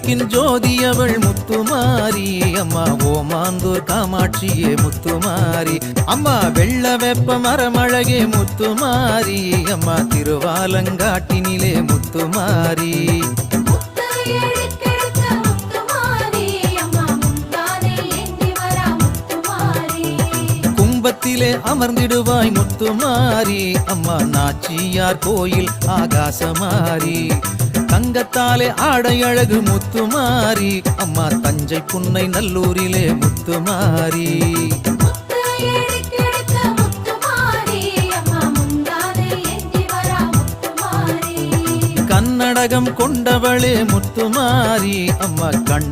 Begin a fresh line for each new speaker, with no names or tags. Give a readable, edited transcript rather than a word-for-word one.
விளக்கின் ஜோதியவள் முத்துமாரி அம்மா ஓமாந்தூர் காமாட்சியே முத்துமாரி அம்மா வெள்ள வெப்ப மரமழகே முத்துமாரி அம்மா திருவாலங்காட்டினிலே முத்துமாரி கும்பத்திலே அமர்ந்திடுவாய் முத்துமாரி அம்மா நாச்சியார் கோயில் ஆகாசமாரி தங்கத்தாலே ஆடை அழகு முத்துமாரி அம்மா தஞ்சை புன்னை நல்லூரிலே முத்துமாரி கன்னடகம் கொண்டவளே முத்துமாரி அம்மா கண்